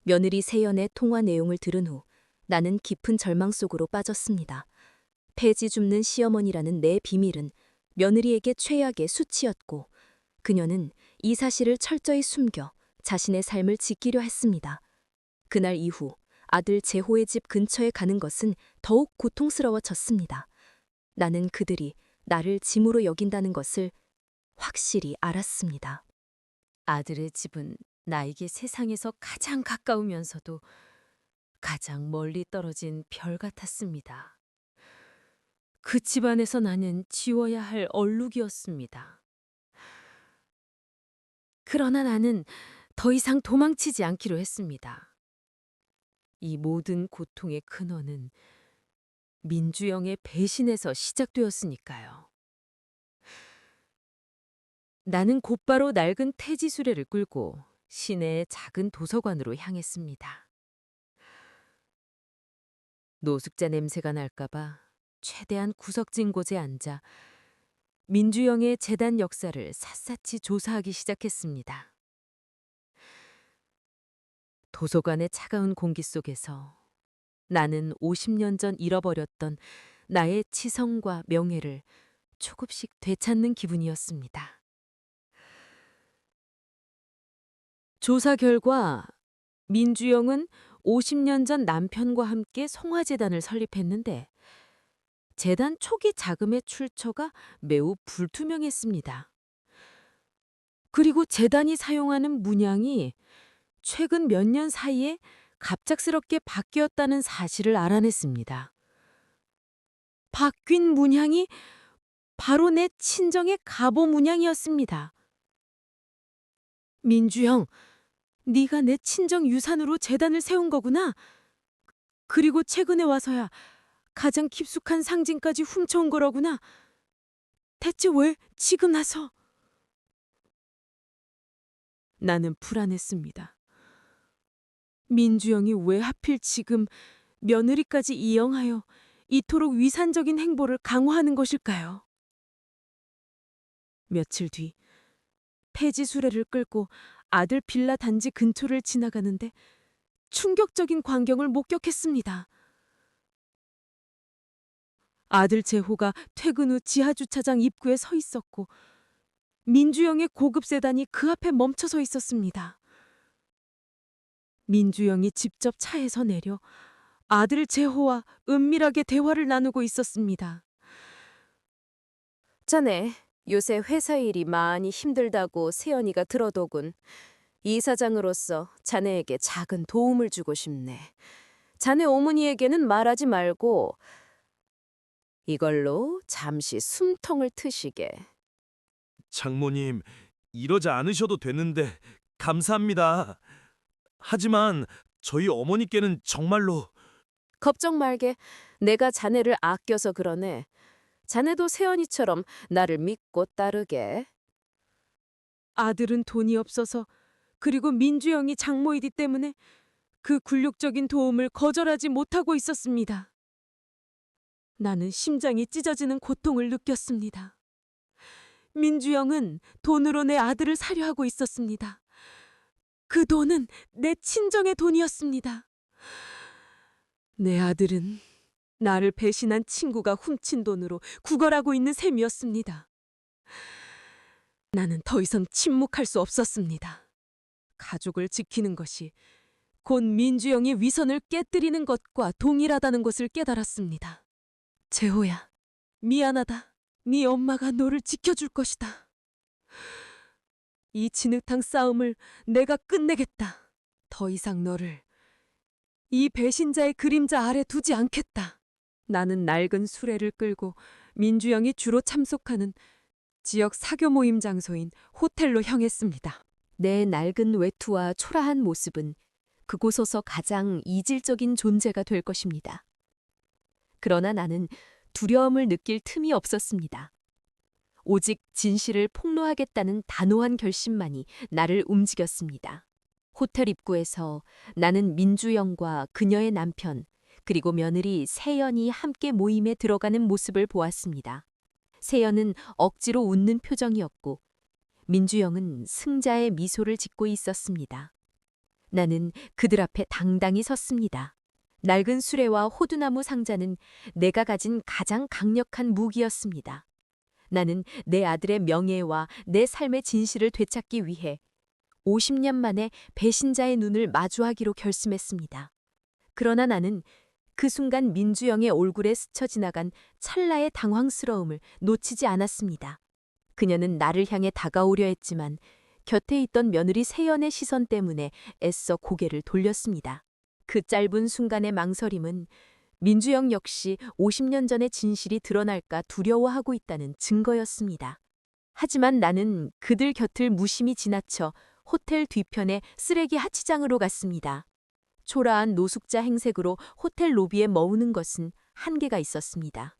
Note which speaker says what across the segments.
Speaker 1: 며느리 세연의 통화 내용을 들은 후 나는 깊은 절망 속으로 빠졌습니다. 폐지 줍는 시어머니라는 내 비밀은 며느리에게 최악의 수치였고 그녀는 이 사실을 철저히 숨겨 자신의 삶을 지키려 했습니다. 그날 이후 아들 재호의 집 근처에 가는 것은 더욱 고통스러워졌습니다. 나는 그들이 나를 짐으로 여긴다는 것을 확실히 알았습니다.
Speaker 2: 아들의 집은 나에게 세상에서 가장 가까우면서도 가장 멀리 떨어진 별 같았습니다. 그 집안에서 나는 지워야 할 얼룩이었습니다. 그러나 나는 더 이상 도망치지 않기로 했습니다. 이 모든 고통의 근원은 민주영의 배신에서 시작되었으니까요. 나는 곧바로 낡은 태지 수레를 끌고 시내의 작은 도서관으로 향했습니다. 노숙자 냄새가 날까봐 최대한 구석진 곳에 앉아 민주영의 재단 역사를 샅샅이 조사하기 시작했습니다. 도서관의 차가운 공기 속에서 나는 50년 전 잃어버렸던 나의 치성과 명예를 조금씩 되찾는 기분이었습니다. 조사 결과 민주영은 50년 전 남편과 함께 성화재단을 설립했는데 재단 초기 자금의 출처가 매우 불투명했습니다. 그리고 재단이 사용하는 문양이 최근 몇 년 사이에 갑작스럽게 바뀌었다는 사실을 알아냈습니다. 바뀐 문양이 바로 내 친정의 갑오 문양이었습니다. 민주영, 네가 내 친정 유산으로 재단을 세운 거구나. 그리고 최근에 와서야 가장 깊숙한 상징까지 훔쳐온 거로구나. 대체 왜 지금 와서? 나는 불안했습니다. 민주영이 왜 하필 지금 며느리까지 이용하여 이토록 위산적인 행보를 강화하는 것일까요? 며칠 뒤 폐지 수레를 끌고 아들 빌라 단지 근처를 지나가는데 충격적인 광경을 목격했습니다. 아들 재호가 퇴근 후 지하 주차장 입구에 서 있었고 민주영의 고급 세단이 그 앞에 멈춰서 있었습니다. 민주영이 직접 차에서 내려 아들 재호와 은밀하게 대화를 나누고 있었습니다.
Speaker 3: 자네, 요새 회사 일이 많이 힘들다고 세연이가 들어도군. 이사장으로서 자네에게 작은 도움을 주고 싶네. 자네 어머니에게는 말하지 말고 이걸로 잠시 숨통을 트시게.
Speaker 4: 장모님, 이러지 않으셔도 되는데 감사합니다. 하지만 저희 어머니께는 정말로
Speaker 3: 걱정 말게. 내가 자네를 아껴서 그러네. 자네도 세연이처럼 나를 믿고 따르게.
Speaker 2: 아들은 돈이 없어서 그리고 민주영이 장모이기 때문에 그 굴욕적인 도움을 거절하지 못하고 있었습니다. 나는 심장이 찢어지는 고통을 느꼈습니다. 민주영은 돈으로 내 아들을 사려 하고 있었습니다. 그 돈은 내 친정의 돈이었습니다. 내 아들은 나를 배신한 친구가 훔친 돈으로 구걸하고 있는 셈이었습니다. 나는 더 이상 침묵할 수 없었습니다. 가족을 지키는 것이 곧 민주영의 위선을 깨뜨리는 것과 동일하다는 것을 깨달았습니다. 재호야, 미안하다. 네 엄마가 너를 지켜줄 것이다. 이 진흙탕 싸움을 내가 끝내겠다. 더 이상 너를 이 배신자의 그림자 아래 두지 않겠다. 나는 낡은 수레를 끌고 민주영이 주로 참석하는 지역 사교 모임 장소인 호텔로 향했습니다.
Speaker 1: 내 낡은 외투와 초라한 모습은 그곳에서 가장 이질적인 존재가 될 것입니다. 그러나 나는 두려움을 느낄 틈이 없었습니다. 오직 진실을 폭로하겠다는 단호한 결심만이 나를 움직였습니다. 호텔 입구에서 나는 민주영과 그녀의 남편, 그리고 며느리 세연이 함께 모임에 들어가는 모습을 보았습니다. 세연은 억지로 웃는 표정이었고 민주영은 승자의 미소를 짓고 있었습니다. 나는 그들 앞에 당당히 섰습니다. 낡은 수레와 호두나무 상자는 내가 가진 가장 강력한 무기였습니다. 나는 내 아들의 명예와 내 삶의 진실을 되찾기 위해 50년 만에 배신자의 눈을 마주하기로 결심했습니다. 그러나 나는 그 순간 민주영의 얼굴에 스쳐 지나간 찰나의 당황스러움을 놓치지 않았습니다. 그녀는 나를 향해 다가오려 했지만 곁에 있던 며느리 세연의 시선 때문에 애써 고개를 돌렸습니다. 그 짧은 순간의 망설임은 민주영 역시 50년 전의 진실이 드러날까 두려워하고 있다는 증거였습니다. 하지만 나는 그들 곁을 무심히 지나쳐 호텔 뒤편의 쓰레기 하치장으로 갔습니다. 초라한 노숙자 행색으로 호텔 로비에 머무는 것은 한계가 있었습니다.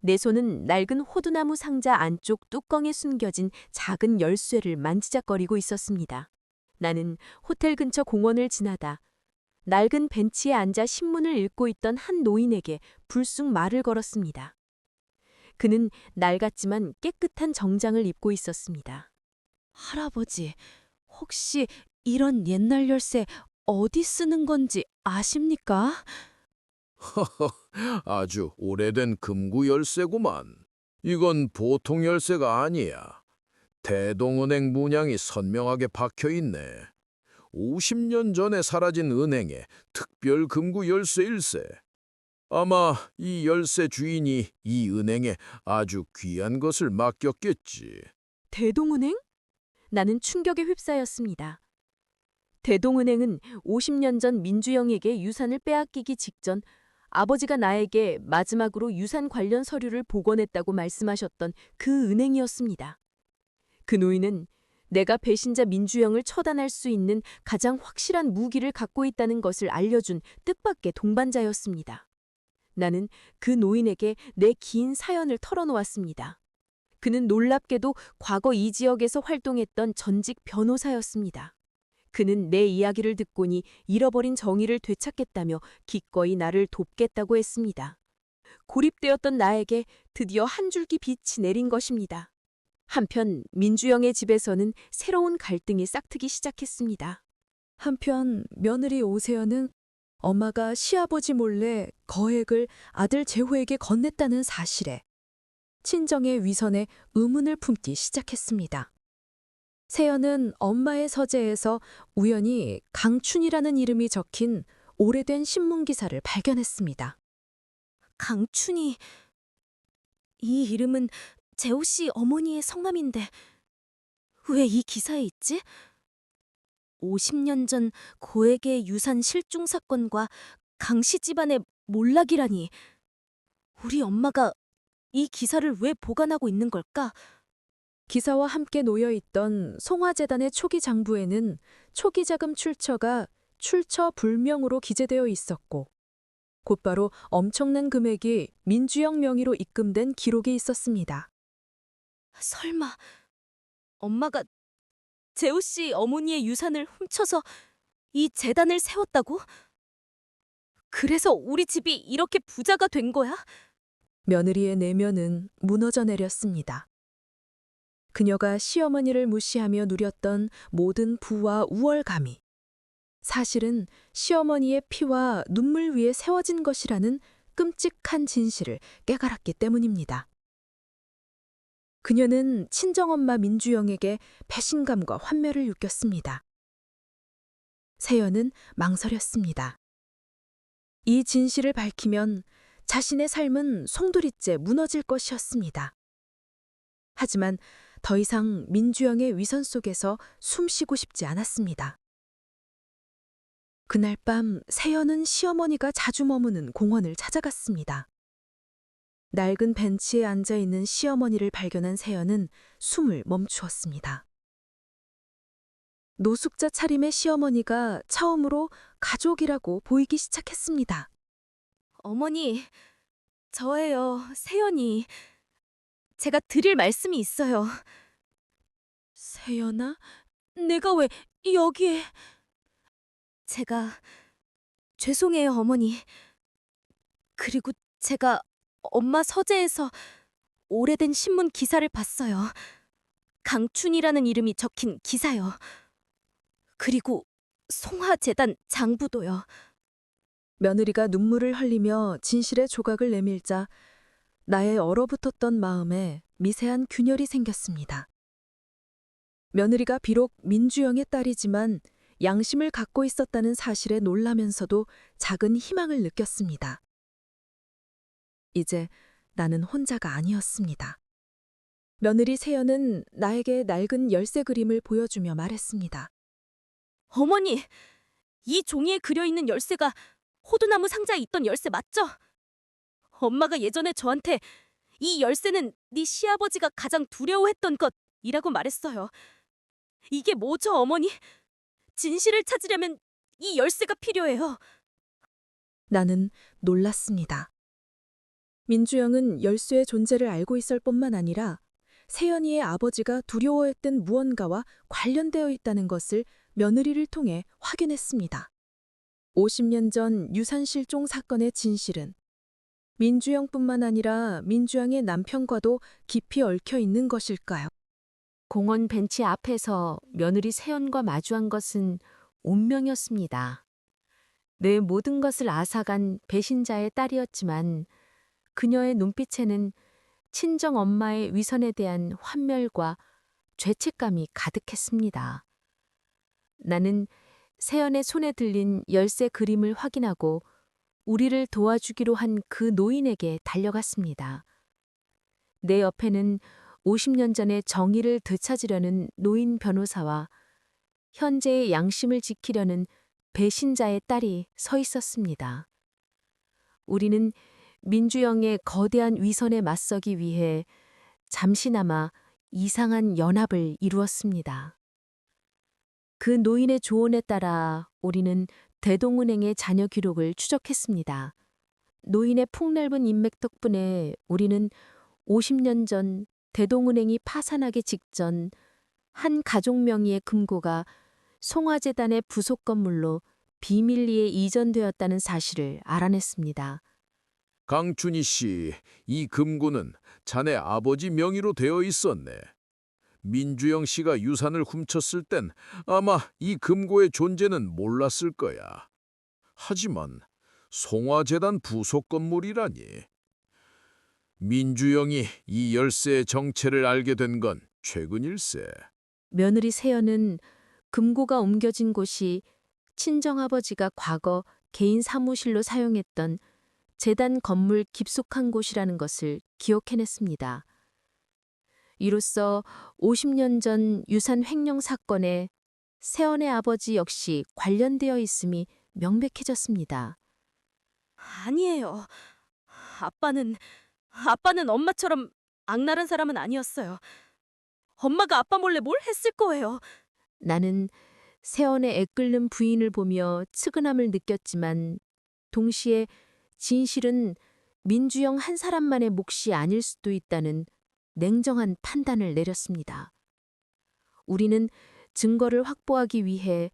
Speaker 1: 내 손은 낡은 호두나무 상자 안쪽 뚜껑에 숨겨진 작은 열쇠를 만지작거리고 있었습니다. 나는 호텔 근처 공원을 지나다 낡은 벤치에 앉아 신문을 읽고 있던 한 노인에게 불쑥 말을 걸었습니다. 그는 낡았지만 깨끗한 정장을 입고 있었습니다.
Speaker 2: 할아버지, 혹시 이런 옛날 열쇠 어디 쓰는 건지 아십니까?
Speaker 5: 아주 오래된 금구 열쇠구만. 이건 보통 열쇠가 아니야. 대동은행 문양이 선명하게 박혀 있네. 50년 전에 사라진 은행의 특별 금구 열쇠일세. 아마 이 열쇠 주인이 이 은행에 아주 귀한 것을 맡겼겠지.
Speaker 1: 대동은행? 나는 충격에 휩싸였습니다. 대동은행은 50년 전 민주영에게 유산을 빼앗기기 직전 아버지가 나에게 마지막으로 유산 관련 서류를 복원했다고 말씀하셨던 그 은행이었습니다. 그 노인은 내가 배신자 민주영을 처단할 수 있는 가장 확실한 무기를 갖고 있다는 것을 알려준 뜻밖의 동반자였습니다. 나는 그 노인에게 내 긴 사연을 털어놓았습니다. 그는 놀랍게도 과거 이 지역에서 활동했던 전직 변호사였습니다. 그는 내 이야기를 듣고니 잃어버린 정의를 되찾겠다며 기꺼이 나를 돕겠다고 했습니다. 고립되었던 나에게 드디어 한 줄기 빛이 내린 것입니다. 한편 민주영의 집에서는 새로운 갈등이 싹트기 시작했습니다.
Speaker 2: 한편 며느리 오세연은 엄마가 시아버지 몰래 거액을 아들 재호에게 건넸다는 사실에 친정의 위선에 의문을 품기 시작했습니다. 세연은 엄마의 서재에서 우연히 강춘이라는 이름이 적힌 오래된 신문 기사를 발견했습니다.
Speaker 6: 강춘이, 이 이름은 재호 씨 어머니의 성함인데 왜 이 기사에 있지? 50년 전 고액의 유산 실종 사건과 강씨 집안의 몰락이라니. 우리 엄마가 이 기사를 왜 보관하고 있는 걸까?
Speaker 2: 기사와 함께 놓여 있던 송화재단의 초기 장부에는 초기 자금 출처가 출처 불명으로 기재되어 있었고 곧바로 엄청난 금액이 민주영 명의로 입금된 기록이 있었습니다.
Speaker 6: 설마 엄마가 재호 씨 어머니의 유산을 훔쳐서 이 재단을 세웠다고? 그래서 우리 집이 이렇게 부자가 된 거야?
Speaker 2: 며느리의 내면은 무너져 내렸습니다. 그녀가 시어머니를 무시하며 누렸던 모든 부와 우월감이 사실은 시어머니의 피와 눈물 위에 세워진 것이라는 끔찍한 진실을 깨달았기 때문입니다. 그녀는 친정엄마 민주영에게 배신감과 환멸을 느꼈습니다. 세연은 망설였습니다. 이 진실을 밝히면 자신의 삶은 송두리째 무너질 것이었습니다. 하지만 더 이상 민주영의 위선 속에서 숨쉬고 싶지 않았습니다. 그날 밤 세연은 시어머니가 자주 머무는 공원을 찾아갔습니다. 낡은 벤치에 앉아있는 시어머니를 발견한 세연은 숨을 멈추었습니다. 노숙자 차림의 시어머니가 처음으로 가족이라고 보이기 시작했습니다.
Speaker 6: 어머니, 저예요, 세연이. 제가 드릴 말씀이 있어요.
Speaker 2: 세연아?
Speaker 6: 내가 왜 여기에... 제가 죄송해요, 어머니. 그리고 제가 엄마 서재에서 오래된 신문 기사를 봤어요. 강춘이라는 이름이 적힌 기사요. 그리고 송화재단 장부도요.
Speaker 2: 며느리가 눈물을 흘리며 진실의 조각을 내밀자 나의 얼어붙었던 마음에 미세한 균열이 생겼습니다. 며느리가 비록 민주영의 딸이지만 양심을 갖고 있었다는 사실에 놀라면서도 작은 희망을 느꼈습니다. 이제 나는 혼자가 아니었습니다. 며느리 세연은 나에게 낡은 열쇠 그림을 보여주며 말했습니다.
Speaker 6: 어머니, 이 종이에 그려있는 열쇠가 호두나무 상자에 있던 열쇠 맞죠? 엄마가 예전에 저한테 이 열쇠는 네 시아버지가 가장 두려워했던 것이라고 말했어요. 이게 뭐죠, 어머니? 진실을 찾으려면 이 열쇠가 필요해요.
Speaker 2: 나는 놀랐습니다. 민주영은 열쇠의 존재를 알고 있을 뿐만 아니라 세연이의 아버지가 두려워했던 무언가와 관련되어 있다는 것을 며느리를 통해 확인했습니다. 50년 전 유산 실종 사건의 진실은 민주영뿐만 아니라 민주영의 남편과도 깊이 얽혀 있는 것일까요?
Speaker 1: 공원 벤치 앞에서 며느리 세연과 마주한 것은 운명이었습니다. 내 모든 것을 앗아간 배신자의 딸이었지만 그녀의 눈빛에는 친정 엄마의 위선에 대한 환멸과 죄책감이 가득했습니다. 나는 세연의 손에 들린 열쇠 그림을 확인하고 우리를 도와주기로 한 그 노인에게 달려갔습니다. 내 옆에는 50년 전의 정의를 되찾으려는 노인 변호사와 현재의 양심을 지키려는 배신자의 딸이 서 있었습니다. 우리는 민주영의 거대한 위선에 맞서기 위해 잠시나마 이상한 연합을 이루었습니다. 그 노인의 조언에 따라 우리는 대동은행의 자녀 기록을 추적했습니다. 노인의 폭넓은 인맥 덕분에 우리는 50년 전 대동은행이 파산하기 직전 한 가족 명의의 금고가 송화재단의 부속 건물로 비밀리에 이전되었다는 사실을 알아냈습니다.
Speaker 5: 강춘희 씨, 이 금고는 자네 아버지 명의로 되어 있었네. 민주영 씨가 유산을 훔쳤을 땐 아마 이 금고의 존재는 몰랐을 거야. 하지만 송화재단 부속 건물이라니. 민주영이 이 열쇠의 정체를 알게 된 건 최근일세.
Speaker 1: 며느리 세연은 금고가 옮겨진 곳이 친정아버지가 과거 개인 사무실로 사용했던 재단 건물 깊숙한 곳이라는 것을 기억해냈습니다. 이로써 50년 전 유산 횡령 사건에 세연의 아버지 역시 관련되어 있음이 명백해졌습니다.
Speaker 6: 아니에요. 아빠는 엄마처럼 악랄한 사람은 아니었어요. 엄마가 아빠 몰래 뭘 했을 거예요.
Speaker 1: 나는 세연의 애끓는 부인을 보며 측은함을 느꼈지만 동시에 진실은 민주영 한 사람만의 몫이 아닐 수도 있다는 냉정한 판단을 내렸습니다. 우리는 증거를 확보하기 위해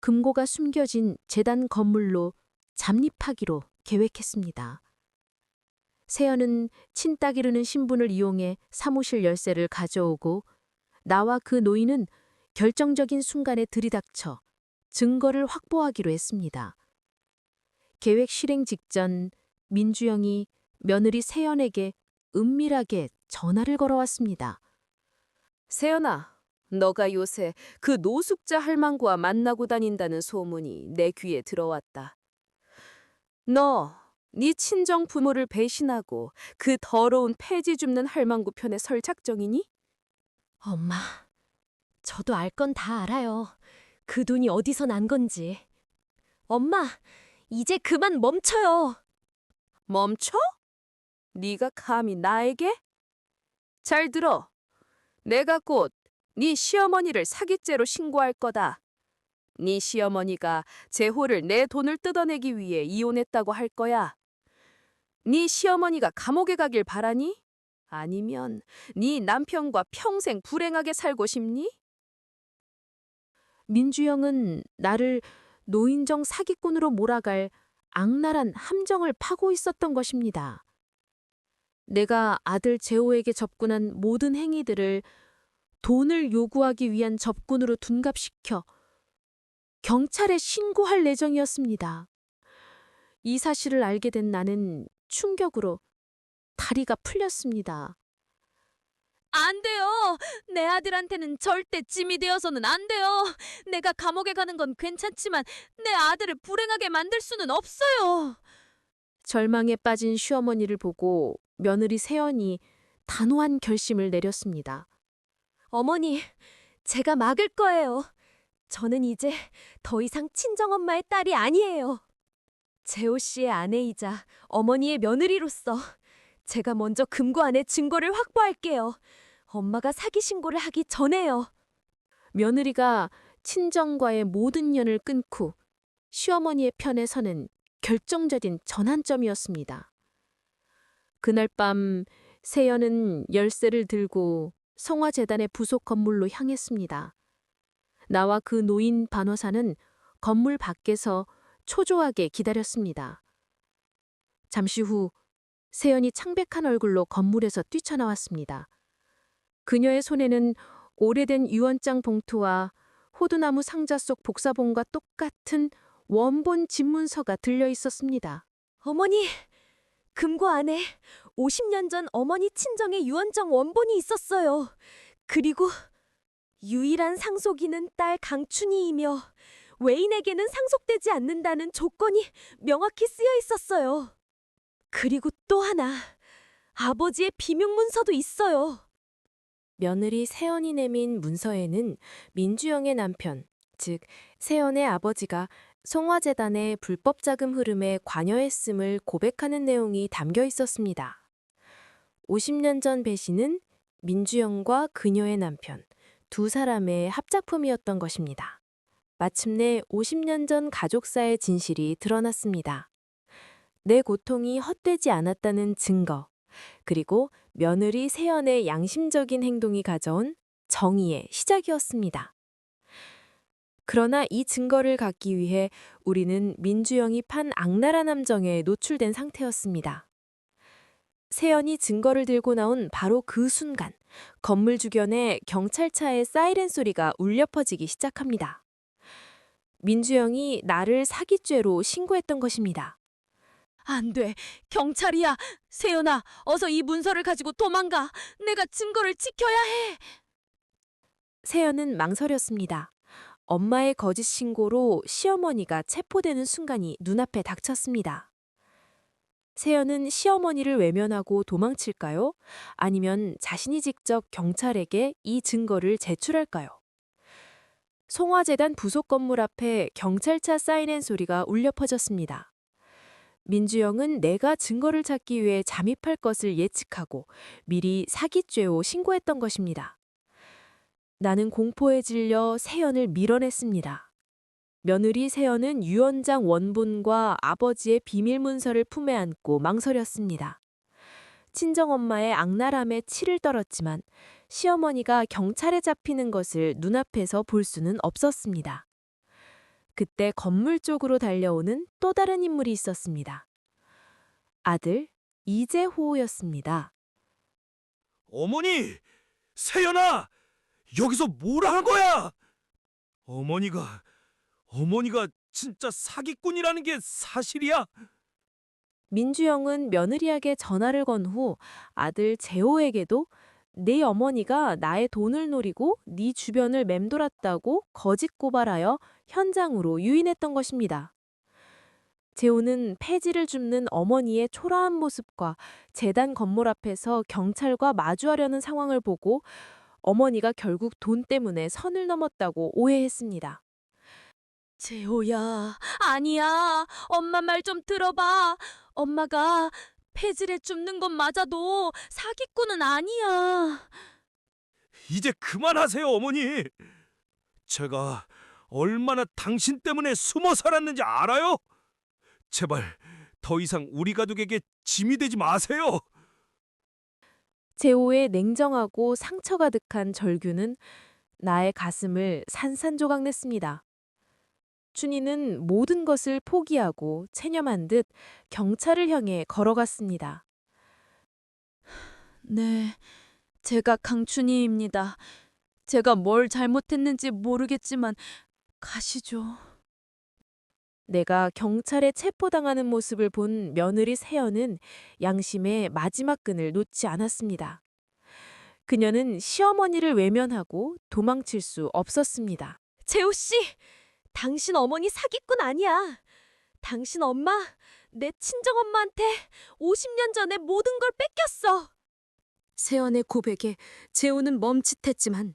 Speaker 1: 금고가 숨겨진 재단 건물로 잠입하기로 계획했습니다. 세연은 친따기르는 신분을 이용해 사무실 열쇠를 가져오고 나와 그 노인은 결정적인 순간에 들이닥쳐 증거를 확보하기로 했습니다. 계획 실행 직전 민주영이 며느리 세연에게 은밀하게 전화를 걸어왔습니다.
Speaker 3: 세연아, 너가 요새 그 노숙자 할망구와 만나고 다닌다는 소문이 내 귀에 들어왔다. 네 친정 부모를 배신하고 그 더러운 폐지 줍는 할망구 편에 설 작정이니?
Speaker 6: 엄마, 저도 알 건 다 알아요. 그 돈이 어디서 난 건지. 엄마, 이제 그만 멈춰요.
Speaker 3: 멈춰? 네가 감히 나에게? 잘 들어. 내가 곧 네 시어머니를 사기죄로 신고할 거다. 네 시어머니가 재호를 내 돈을 뜯어내기 위해 이혼했다고 할 거야. 네 시어머니가 감옥에 가길 바라니? 아니면 네 남편과 평생 불행하게 살고 싶니?
Speaker 1: 민주영은 나를 노인정 사기꾼으로 몰아갈 악랄한 함정을 파고 있었던 것입니다. 내가 아들 재호에게 접근한 모든 행위들을 돈을 요구하기 위한 접근으로 둔갑시켜
Speaker 3: 경찰에 신고할 예정이었습니다. 이 사실을 알게 된 나는 충격으로 다리가 풀렸습니다.
Speaker 6: 안 돼요. 내 아들한테는 절대 짐이 되어서는 안 돼요. 내가 감옥에 가는 건 괜찮지만 내 아들을 불행하게 만들 수는 없어요.
Speaker 3: 절망에 빠진 시어머니를 보고 며느리 세연이 단호한 결심을 내렸습니다.
Speaker 1: 어머니, 제가 막을 거예요. 저는 이제 더 이상 친정엄마의 딸이 아니에요. 재호 씨의 아내이자 어머니의 며느리로서 제가 먼저 금고 안에 증거를 확보할게요. 엄마가 사기 신고를 하기 전에요.
Speaker 3: 며느리가 친정과의 모든 연을 끊고 시어머니의 편에 서는 결정적인 전환점이었습니다. 그날 밤 세연은 열쇠를 들고 성화재단의 부속 건물로 향했습니다. 나와 그 노인 간호사는 건물 밖에서 초조하게 기다렸습니다. 잠시 후 세연이 창백한 얼굴로 건물에서 뛰쳐나왔습니다. 그녀의 손에는 오래된 유언장 봉투와 호두나무 상자 속 복사본과 똑같은 원본 집문서가 들려 있었습니다.
Speaker 1: 어머니, 금고 안에 50년 전 어머니 친정의 유언장 원본이 있었어요. 그리고 유일한 상속인은 딸 강춘희이며 외인에게는 상속되지 않는다는 조건이 명확히 쓰여 있었어요. 그리고 또 하나, 아버지의 비밀문서도 있어요.
Speaker 3: 며느리 세연이 내민 문서에는 민주영의 남편, 즉 세연의 아버지가 송화재단의 불법 자금 흐름에 관여했음을 고백하는 내용이 담겨 있었습니다. 50년 전 배신은 민주영과 그녀의 남편, 두 사람의 합작품이었던 것입니다. 마침내 50년 전 가족사의 진실이 드러났습니다. 내 고통이 헛되지 않았다는 증거, 그리고 며느리 세연의 양심적인 행동이 가져온 정의의 시작이었습니다. 그러나 이 증거를 갖기 위해 우리는 민주영이 판 악랄한 함정에 노출된 상태였습니다. 세연이 증거를 들고 나온 바로 그 순간, 건물 주변에 경찰차의 사이렌 소리가 울려 퍼지기 시작합니다. 민주영이 나를 사기죄로 신고했던 것입니다.
Speaker 6: 안 돼. 경찰이야. 세연아, 어서 이 문서를 가지고 도망가. 내가 증거를 지켜야 해.
Speaker 3: 세연은 망설였습니다. 엄마의 거짓 신고로 시어머니가 체포되는 순간이 눈앞에 닥쳤습니다. 세연은 시어머니를 외면하고 도망칠까요? 아니면 자신이 직접 경찰에게 이 증거를 제출할까요? 송화재단 부속 건물 앞에 경찰차 사이렌 소리가 울려 퍼졌습니다. 민주영은 내가 증거를 찾기 위해 잠입할 것을 예측하고 미리 사기죄로 신고했던 것입니다. 나는 공포에 질려 세연을 밀어냈습니다. 며느리 세연은 유언장 원본과 아버지의 비밀문서를 품에 안고 망설였습니다. 친정엄마의 악랄함에 치를 떨었지만 시어머니가 경찰에 잡히는 것을 눈앞에서 볼 수는 없었습니다. 그때 건물 쪽으로 달려오는 또 다른 인물이 있었습니다. 아들 이재호였습니다.
Speaker 4: 어머니! 세연아! 여기서 뭘 하는 거야? 어머니가 진짜 사기꾼이라는 게 사실이야?
Speaker 3: 민주영은 며느리에게 전화를 건 후 아들 재호에게도 네 어머니가 나의 돈을 노리고 네 주변을 맴돌았다고 거짓 고발하여 현장으로 유인했던 것입니다. 재호는 폐지를 줍는 어머니의 초라한 모습과 재단 건물 앞에서 경찰과 마주하려는 상황을 보고 어머니가 결국 돈 때문에 선을 넘었다고 오해했습니다.
Speaker 6: 재호야, 아니야. 엄마 말 좀 들어봐. 엄마가 폐질에 줍는 건 맞아도 사기꾼은 아니야.
Speaker 4: 이제 그만하세요, 어머니. 제가 얼마나 당신 때문에 숨어 살았는지 알아요? 제발 더 이상 우리 가족에게 짐이 되지 마세요.
Speaker 3: 재호의 냉정하고 상처 가득한 절규는 나의 가슴을 산산조각 냈습니다. 춘희는 모든 것을 포기하고 체념한 듯 경찰을 향해 걸어갔습니다.
Speaker 6: 네, 제가 강춘희입니다. 제가 뭘 잘못했는지 모르겠지만 가시죠.
Speaker 3: 내가 경찰에 체포당하는 모습을 본 며느리 세연은 양심의 마지막 끈을 놓지 않았습니다. 그녀는 시어머니를 외면하고 도망칠 수 없었습니다.
Speaker 6: 재호 씨, 당신 어머니 사기꾼 아니야. 당신 엄마, 내 친정엄마한테 50년 전에 모든 걸 뺏겼어.
Speaker 1: 세연의 고백에 재호는 멈칫했지만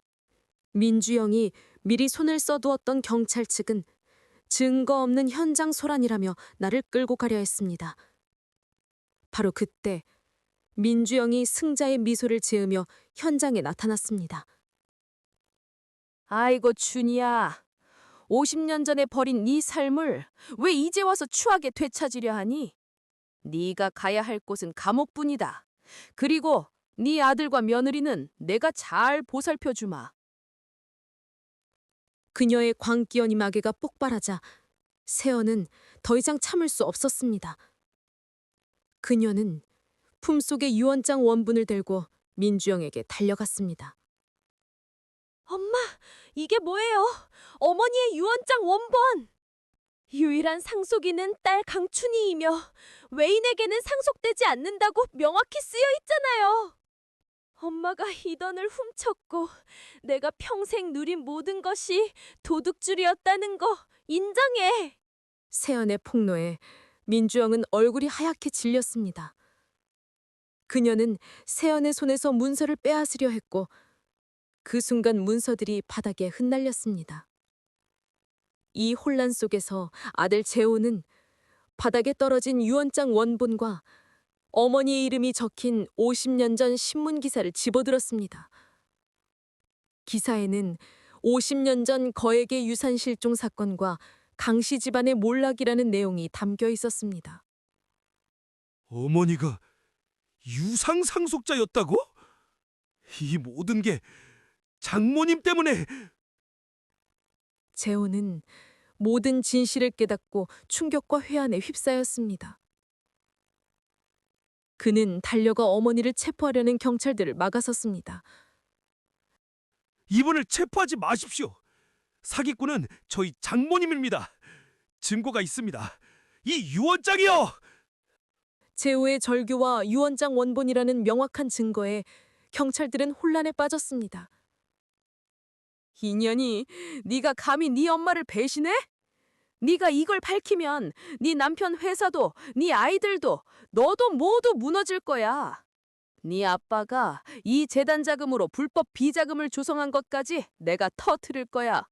Speaker 1: 민주영이 미리 손을 써두었던 경찰 측은 증거 없는 현장 소란이라며 나를 끌고 가려 했습니다. 바로 그때 민주영이 승자의 미소를 지으며 현장에 나타났습니다.
Speaker 3: 아이고 준이야. 50년 전에 버린 네 삶을 왜 이제 와서 추하게 되찾으려 하니? 네가 가야 할 곳은 감옥뿐이다. 그리고 네 아들과 며느리는 내가 잘 보살펴 주마.
Speaker 1: 그녀의 광기연이 마개가 폭발하자 세연은 더 이상 참을 수 없었습니다. 그녀는 품속에 유언장 원본을 들고 민주영에게 달려갔습니다.
Speaker 6: 엄마, 이게 뭐예요? 어머니의 유언장 원본! 유일한 상속인은 딸 강춘희이며 외인에게는 상속되지 않는다고 명확히 쓰여 있잖아요. 엄마가 이 돈을 훔쳤고 내가 평생 누린 모든 것이 도둑줄이었다는 거 인정해.
Speaker 1: 세연의 폭로에 민주영은 얼굴이 하얗게 질렸습니다. 그녀는 세연의 손에서 문서를 빼앗으려 했고 그 순간 문서들이 바닥에 흩날렸습니다. 이 혼란 속에서 아들 재호는 바닥에 떨어진 유언장 원본과 어머니의 이름이 적힌 50년 전 신문 기사를 집어들었습니다. 기사에는 50년 전 거액의 유산 실종 사건과 강씨 집안의 몰락이라는 내용이 담겨 있었습니다.
Speaker 4: 어머니가 유상 상속자였다고? 이 모든 게 장모님 때문에.
Speaker 1: 재호는 모든 진실을 깨닫고 충격과 회한에 휩싸였습니다. 그는 달려가 어머니를 체포하려는 경찰들을 막아섰습니다.
Speaker 4: 이분을 체포하지 마십시오. 사기꾼은 저희 장모님입니다. 증거가 있습니다. 이 유언장이요.
Speaker 1: 재호의 절규와 유언장 원본이라는 명확한 증거에 경찰들은 혼란에 빠졌습니다.
Speaker 3: 인연이 네가 감히 네 엄마를 배신해? 네가 이걸 밝히면 네 남편 회사도 네 아이들도 너도 모두 무너질 거야. 네 아빠가 이 재단 자금으로 불법 비자금을 조성한 것까지 내가 터뜨릴 거야.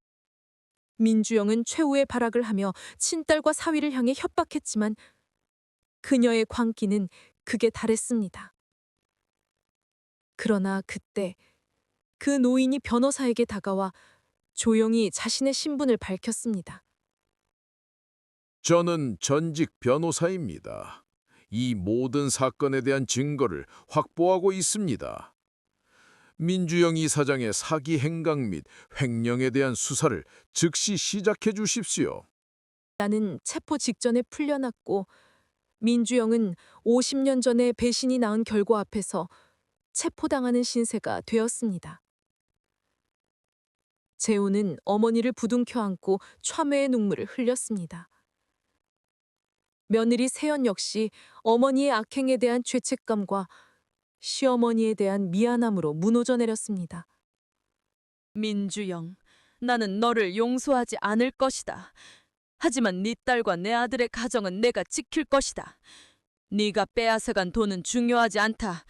Speaker 1: 민주영은 최후의 발악을 하며 친딸과 사위를 향해 협박했지만 그녀의 광기는 극에 달했습니다. 그러나 그때 그 노인이 변호사에게 다가와 조용히 자신의 신분을 밝혔습니다.
Speaker 5: 저는 전직 변호사입니다. 이 모든 사건에 대한 증거를 확보하고 있습니다. 민주영 이사장의 사기 행각 및 횡령에 대한 수사를 즉시 시작해 주십시오.
Speaker 1: 나는 체포 직전에 풀려났고 민주영은 50년 전에 배신이 낳은 결과 앞에서 체포당하는 신세가 되었습니다. 재호는 어머니를 부둥켜 안고 참회의 눈물을 흘렸습니다. 며느리 세연 역시 어머니의 악행에 대한 죄책감과 시어머니에 대한 미안함으로 무너져 내렸습니다.
Speaker 2: 민주영, 나는 너를 용서하지 않을 것이다. 하지만 네 딸과 내 아들의 가정은 내가 지킬 것이다. 네가 빼앗아간 돈은 중요하지 않다.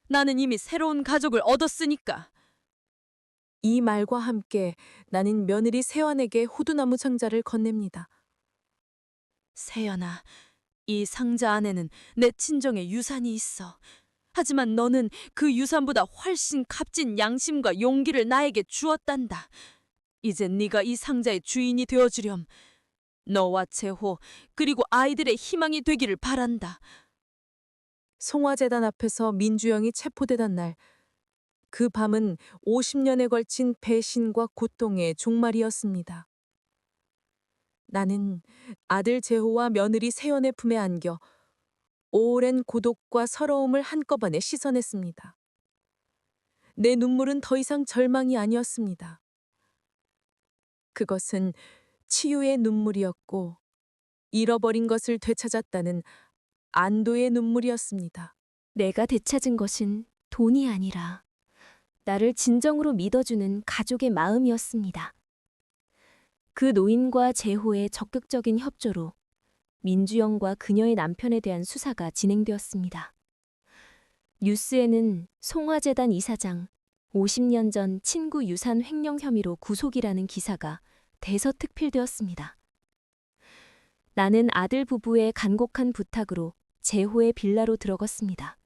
Speaker 2: 나는 이미 새로운 가족을 얻었으니까.
Speaker 1: 이 말과 함께 나는 며느리 세연에게 호두나무 상자를 건넵니다.
Speaker 2: 세연아, 이 상자 안에는 내 친정의 유산이 있어. 하지만 너는 그 유산보다 훨씬 값진 양심과 용기를 나에게 주었단다. 이제 네가 이 상자의 주인이 되어주렴. 너와 재호 그리고 아이들의 희망이 되기를 바란다.
Speaker 1: 송화재단 앞에서 민주영이 체포되던 날, 그 밤은 50년에 걸친 배신과 고통의 종말이었습니다. 나는 아들 재호와 며느리 세연의 품에 안겨 오랜 고독과 서러움을 한꺼번에 씻어냈습니다. 내 눈물은 더 이상 절망이 아니었습니다. 그것은 치유의 눈물이었고
Speaker 2: 잃어버린 것을 되찾았다는 안도의 눈물이었습니다.
Speaker 1: 내가 되찾은 것은 돈이 아니라 나를 진정으로 믿어주는 가족의 마음이었습니다. 그 노인과 제호의 적극적인 협조로 민주영과 그녀의 남편에 대한 수사가 진행되었습니다. 뉴스에는 송화재단 이사장 50년 전 친구 유산 횡령 혐의로 구속이라는 기사가 대서특필되었습니다. 나는 아들 부부의 간곡한 부탁으로 제호의 빌라로 들어갔습니다.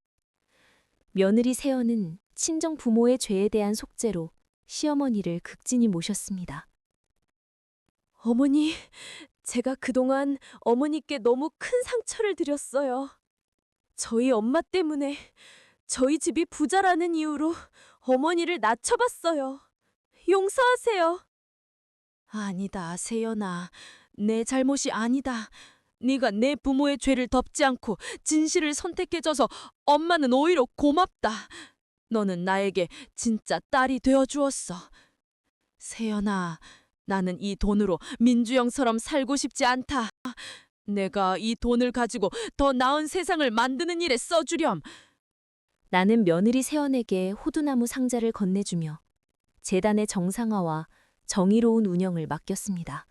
Speaker 1: 며느리 세연은 친정 부모의 죄에 대한 속죄로 시어머니를 극진히 모셨습니다.
Speaker 6: 어머니, 제가 그동안 어머니께 너무 큰 상처를 드렸어요. 저희 엄마 때문에 저희 집이 부자라는 이유로 어머니를 낮춰봤어요. 용서하세요. 아니다, 세연아. 내 잘못이 아니다. 네가 내 부모의 죄를 덮지 않고 진실을 선택해줘서 엄마는 오히려 고맙다. 너는 나에게 진짜 딸이 되어주었어. 세연아, 나는 이 돈으로 민주영처럼 살고 싶지 않다. 내가 이 돈을 가지고 더 나은 세상을 만드는 일에 써주렴.
Speaker 1: 나는 며느리 세연에게 호두나무 상자를 건네주며 재단의 정상화와 정의로운 운영을 맡겼습니다.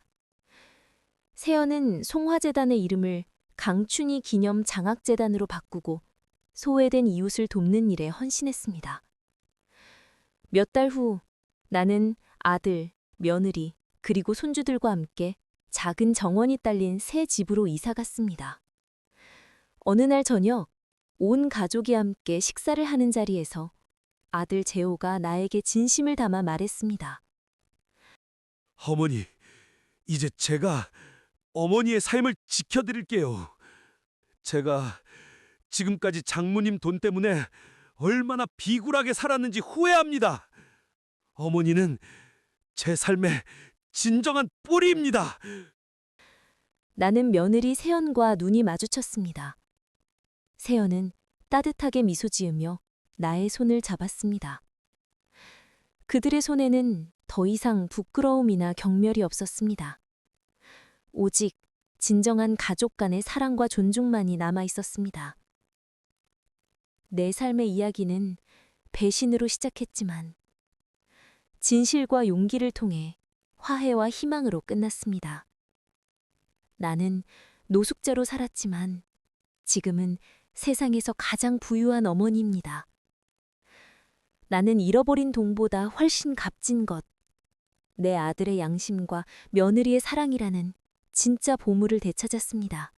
Speaker 1: 세연은 송화재단의 이름을 강춘희 기념 장학재단으로 바꾸고 소외된 이웃을 돕는 일에 헌신했습니다. 몇 달 후 나는 아들, 며느리, 그리고 손주들과 함께 작은 정원이 딸린 새 집으로 이사 갔습니다. 어느 날 저녁, 온 가족이 함께 식사를 하는 자리에서 아들 재호가 나에게 진심을 담아 말했습니다.
Speaker 4: 어머니, 이제 제가 어머니의 삶을 지켜드릴게요. 제가 지금까지 장모님 돈 때문에 얼마나 비굴하게 살았는지 후회합니다. 어머니는 제 삶의 진정한 뿌리입니다.
Speaker 1: 나는 며느리 세연과 눈이 마주쳤습니다. 세연은 따뜻하게 미소 지으며 나의 손을 잡았습니다. 그들의 손에는 더 이상 부끄러움이나 경멸이 없었습니다. 오직 진정한 가족 간의 사랑과 존중만이 남아 있었습니다. 내 삶의 이야기는 배신으로 시작했지만 진실과 용기를 통해 화해와 희망으로 끝났습니다. 나는 노숙자로 살았지만 지금은 세상에서 가장 부유한 어머니입니다. 나는 잃어버린 돈보다 훨씬 값진 것, 내 아들의 양심과 며느리의 사랑이라는 진짜 보물을 되찾았습니다.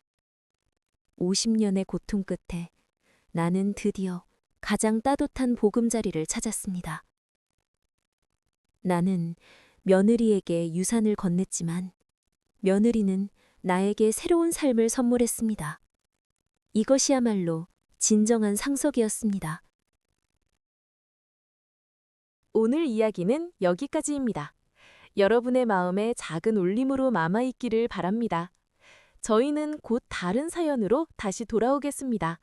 Speaker 1: 50년의 고통 끝에 나는 드디어 가장 따뜻한 보금자리를 찾았습니다. 나는 며느리에게 유산을 건넸지만 며느리는 나에게 새로운 삶을 선물했습니다. 이것이야말로 진정한 상속이었습니다.
Speaker 3: 오늘 이야기는 여기까지입니다. 여러분의 마음에 작은 울림으로 남아있기를 바랍니다. 저희는 곧 다른 사연으로 다시 돌아오겠습니다.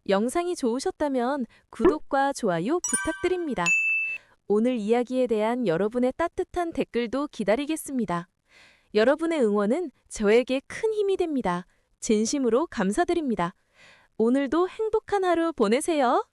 Speaker 3: 영상이 좋으셨다면 구독과 좋아요 부탁드립니다. 오늘 이야기에 대한 여러분의 따뜻한 댓글도 기다리겠습니다. 여러분의 응원은 저에게 큰 힘이 됩니다. 진심으로 감사드립니다. 오늘도 행복한 하루 보내세요.